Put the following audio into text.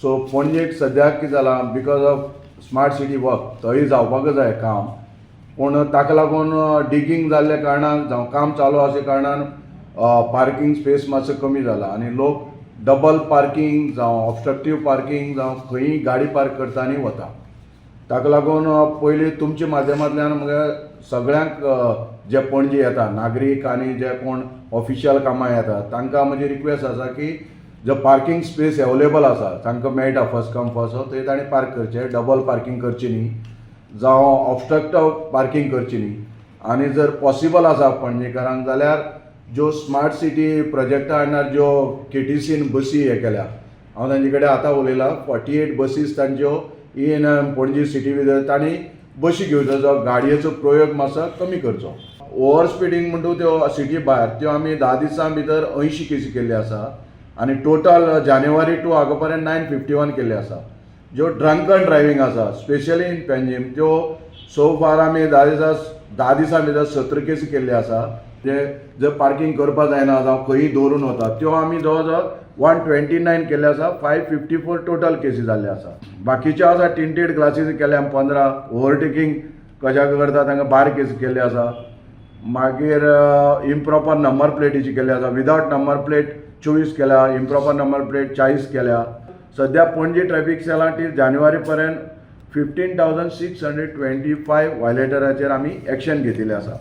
So पणजेक सद्याक कितें जालां because of smart city work थंय जावपाक जाय काम, पूण ताका लागून डिगींग जाल्ल्या कारणान जावं काम चालू आसल्या कारणान पार्किंग स्पेस मातसो कमी जाला आनी लोक डबल पार्किंग जावं ऑब्स्ट्रक्टीव पार्किंग जावं खंयी गाडी पार्क करता आनी वता. ताका लागून पयलीं तुमच्या माध्यमांतल्यान म्हळ्यार सगळ्यांक जे पणजे येता नागरीक आनी जे कोण ऑफिशियल कामां येता तांकां म्हजी रिक्वेस्ट आसा की जो पार्किंग स्पेस अवेलेबल आसा तांकां मेळटा फर्स्ट कम फर्स्ट सर्व थंय ताणें पार्क करचें, डबल पार्किंग करची न्ही जावं ऑब्स्ट्रक्टिव पार्किंग करची न्ही. आनी जर पॉसिबल आसा पणजेकारांक जाल्यार ज्यो स्मार्ट सिटी प्रोजेक्टा अंडर ज्यो KTCन बसी हे केल्या, हांव तांचे कडेन आतां उलयलां 48 बसीस तांच्यो इन पणजी सिटी भितर तांणी बसी घेवच्यो, जो गाडयेचो प्रयोग मातसो कमी करचो. ओवर स्पिडींग म्हणटू त्यो सिटी भायर त्यो आमी 10 दिसां भितर 80 केसी केल्ली आसा आनी टोटल जानेवारी टू हाका पर्यंत 951 केल्ले आसा. ज्यो ड्रंकन ड्रायव्हिंग आसा स्पेशली इन पेंजीम त्यो सो फार आमी 10 दिसां भितर 17 केसी केल्ले आसा. जे जर पार्किंग करपा जायना जावं खंयी दवरून वता त्यो आमी जवळ जवळ 129 केल्ले आसा. 554 टोटल केसी जाल्ले आसा. बाकीच्यो आसा टिंटेड ग्लासीस केल्या 15, ओव्हरटेकिंग कशाक करता तांकां 12 केसी केल्ले आसा. मागीर इम्प्रॉपर नंबर प्लेटीची केल्ली आसा, विदावट नंबर प्लेट 24 केल्या, इम्प्रॉपर नंबर प्लेट 40 केल्या. सध्या पणजी ट्रॅफिक सेलांटी जानेवारी पर्यंत 15,625 वायलेटराचेर आमी एक्शन घेतिल्लें आसा.